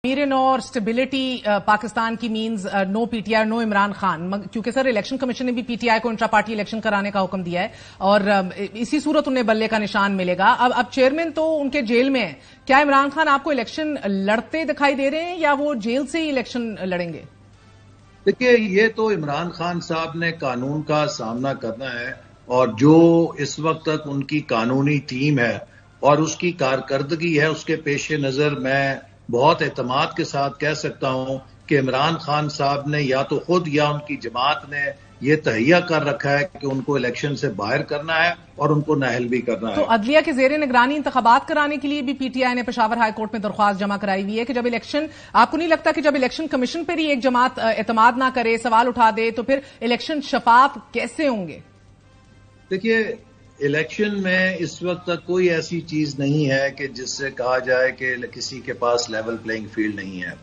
میرن اور اسٹیبلٹی پاکستان کی means no P T I no Imran Khan, کیونکہ سر الیکشن کمیشن نے بھی پی ٹی آئی کو انٹرا پارٹی الیکشن کرانے کا حکم دیا ہے اور اسی صورت انہیں بلے کا نشان ملے گا۔ اب چیئرمین تو ان کے جیل میں ہیں، کیا عمران خان آپ کو الیکشن لڑتے دکھائی دے رہے ہیں یا وہ جیل سے ہی الیکشن لڑیں گے؟ دیکھیے، یہ تو عمران خان صاحب نے قانون کا سامنا کرنا ہے، اور جو اس وقت تک ان کی قانونی ٹیم ہے اور اس کی کارکردگی ہے، اس کے پیش نظر میں بہت اعتماد کے ساتھ کہہ سکتا ہوں کہ عمران خان صاحب نے یا تو خود یا ان کی جماعت نے یہ تہیہ کر رکھا ہے کہ ان کو الیکشن سے باہر کرنا ہے اور ان کو نااہل بھی کرنا ہے۔ تو عدلیہ کے زیر نگرانی انتخابات کرانے کے لیے بھی پی ٹی آئی نے پشاور ہائی کورٹ میں درخواست جمع کرائی ہوئی ہے کہ جب الیکشن، آپ کو نہیں لگتا کہ جب الیکشن کمیشن پر ہی ایک جماعت اعتماد نہ کرے، سوال اٹھا دے، تو پھر الیکشن شفاف کیسے ہوں گے؟ دیکھیے، الیکشن میں اس وقت تک کوئی ایسی چیز نہیں ہے کہ جس سے کہا جائے کہ کسی کے پاس لیول پلینگ فیلڈ نہیں ہے۔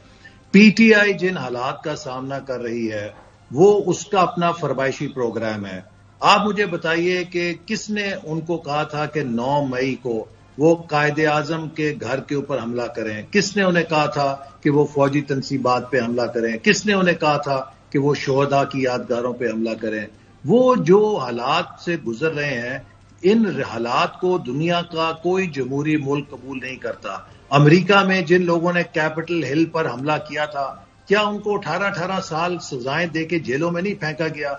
پی ٹی آئی جن حالات کا سامنا کر رہی ہے وہ اس کا اپنا فرمائشی پروگرام ہے۔ آپ مجھے بتائیے کہ کس نے ان کو کہا تھا کہ 9 مئی کو وہ قائد اعظم کے گھر کے اوپر حملہ کریں؟ کس نے انہیں کہا تھا کہ وہ فوجی تنصیبات پہ حملہ کریں؟ کس نے انہیں کہا تھا کہ وہ شہداء کی یادگاروں پہ حملہ کریں؟ وہ جو حالات سے گزر رہے ہیں، ان حالات کو دنیا کا کوئی جمہوری ملک قبول نہیں کرتا۔ امریکہ میں جن لوگوں نے کیپٹل ہل پر حملہ کیا تھا، کیا ان کو 18 سال سزائیں دے کے جیلوں میں نہیں پھینکا گیا؟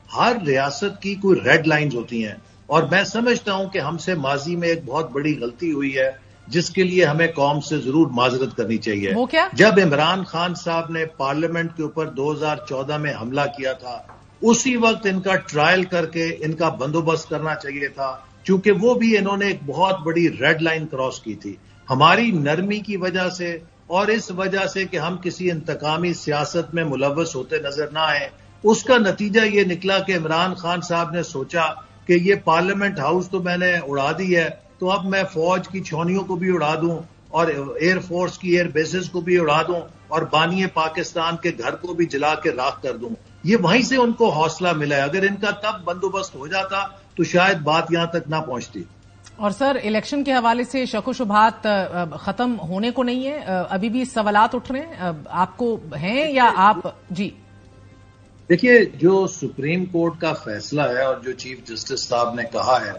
ہر ریاست کی کوئی ریڈ لائنز ہوتی ہیں، اور میں سمجھتا ہوں کہ ہم سے ماضی میں ایک بہت بڑی غلطی ہوئی ہے جس کے لیے ہمیں قوم سے ضرور معذرت کرنی چاہیے۔ وہ کیا؟ جب عمران خان صاحب نے پارلیمنٹ کے اوپر 2014 میں حملہ کیا تھا، اسی وقت ان کا ٹرائل کر کے ان کا بندوبست کرنا چاہیے تھا، چونکہ وہ بھی انہوں نے ایک بہت بڑی ریڈ لائن کراس کی تھی۔ ہماری نرمی کی وجہ سے اور اس وجہ سے کہ ہم کسی انتقامی سیاست میں ملوث ہوتے نظر نہ آئے، اس کا نتیجہ یہ نکلا کہ عمران خان صاحب نے سوچا کہ یہ پارلیمنٹ ہاؤس تو میں نے اڑا دی ہے، تو اب میں فوج کی چھاؤنیوں کو بھی اڑا دوں اور ایئر فورس کی ایئر بیسز کو بھی اڑا دوں اور بانی پاکستان کے گھر کو بھی جلا کے راکھ کر دوں۔ یہ وہیں سے ان کو حوصلہ ملا ہے۔ اگر ان کا تب بندوبست ہو جاتا تو شاید بات یہاں تک نہ پہنچتی۔ اور سر، الیکشن کے حوالے سے شک و شبہات ختم ہونے کو نہیں ہے، ابھی بھی سوالات اٹھ رہے ہیں، آپ کو ہیں یا آپ؟ جی دیکھیے، جو سپریم کورٹ کا فیصلہ ہے اور جو چیف جسٹس صاحب نے کہا ہے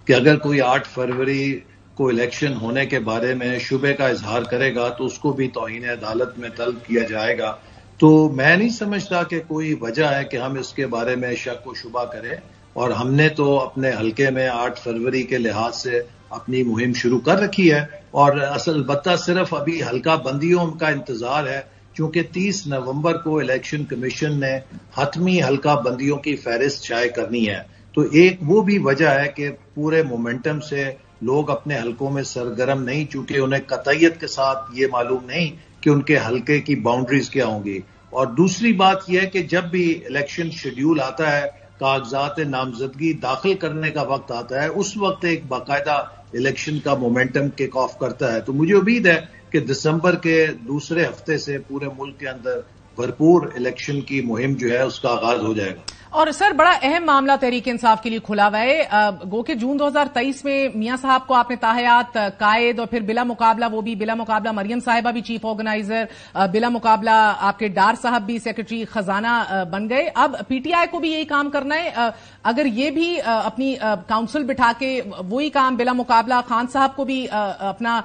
کہ اگر کوئی 8 فروری کو الیکشن ہونے کے بارے میں شبے کا اظہار کرے گا تو اس کو بھی توہین عدالت میں طلب کیا جائے گا، تو میں نہیں سمجھتا کہ کوئی وجہ ہے کہ ہم اس کے بارے میں شک و شبہ کریں، اور ہم نے تو اپنے حلقے میں 8 فروری کے لحاظ سے اپنی مہم شروع کر رکھی ہے، اور البتہ صرف ابھی حلقہ بندیوں کا انتظار ہے، چونکہ 30 نومبر کو الیکشن کمیشن نے حتمی حلقہ بندیوں کی فہرست شائع کرنی ہے۔ تو ایک وہ بھی وجہ ہے کہ پورے مومنٹم سے لوگ اپنے حلقوں میں سرگرم نہیں، چونکہ انہیں قطعیت کے ساتھ یہ معلوم نہیں کہ ان کے حلقے کی باؤنڈریز کیا ہوں گی۔ اور دوسری بات یہ ہے کہ جب بھی الیکشن شیڈیول آتا ہے، کاغذات نامزدگی داخل کرنے کا وقت آتا ہے، اس وقت ایک باقاعدہ الیکشن کا مومنٹم کک آف کرتا ہے۔ تو مجھے امید ہے کہ دسمبر کے دوسرے ہفتے سے پورے ملک کے اندر بھرپور الیکشن کی مہم جو ہے اس کا آغاز ہو جائے گا۔ اور سر، بڑا اہم معاملہ تحریک انصاف کے لیے کھلا ہوا ہے، گو کہ جون 2023 میں میاں صاحب کو آپ نے تاحیات قائد، اور پھر بلا مقابلہ وہ بھی بلا مقابلہ مریم صاحبہ بھی چیف آرگنائزر، بلا مقابلہ آپ کے ڈار صاحب بھی سیکرٹری خزانہ بن گئے۔ اب پی ٹی آئی کو بھی یہی کام کرنا ہے، اگر یہ بھی اپنی کاؤنسل بٹھا کے وہی کام بلا مقابلہ خان صاحب کو بھی اپنا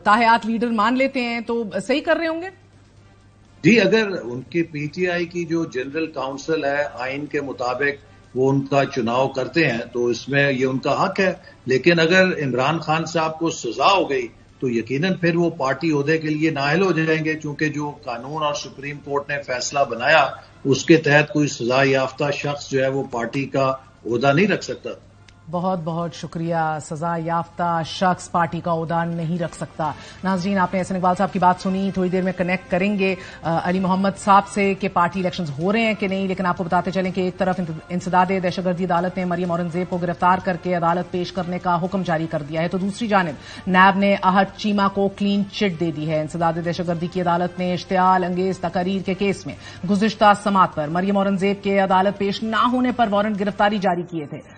تاحیات لیڈر مان لیتے ہیں تو صحیح کر رہے ہوں گے؟ جی، اگر ان کی پی ٹی آئی کی جو جنرل کاؤنسل ہے، آئین کے مطابق وہ ان کا چناؤ کرتے ہیں تو اس میں یہ ان کا حق ہے، لیکن اگر عمران خان صاحب کو سزا ہو گئی تو یقیناً پھر وہ پارٹی عہدے کے لیے نااہل ہو جائیں گے، چونکہ جو قانون اور سپریم کورٹ نے فیصلہ بنایا اس کے تحت کوئی سزا یافتہ شخص جو ہے وہ پارٹی کا عہدہ نہیں رکھ سکتا۔ بہت بہت شکریہ۔ سزا یافتہ شخص پارٹی کا عہدہ نہیں رکھ سکتا۔ ناظرین، آپ نے احسن اقبال صاحب کی بات سنی، تھوڑی دیر میں کنیکٹ کریں گے علی محمد صاحب سے کہ پارٹی الیکشنز ہو رہے ہیں کہ نہیں، لیکن آپ کو بتاتے چلیں کہ ایک طرف انسداد دہشت گردی عدالت نے مریم اورنگزیب کو گرفتار کر کے عدالت پیش کرنے کا حکم جاری کر دیا ہے، تو دوسری جانب نیب نے احد چیمہ کو کلین چٹ دے دی ہے۔ انسداد دہشت گردی کی عدالت نے اشتعال انگیز تقاریر کے کیس میں گزشتہ سماعت پر مریم اورنگزیب کے عدالت پیش نہ ہونے پر وارنٹ گرفتاری جاری کیے تھے۔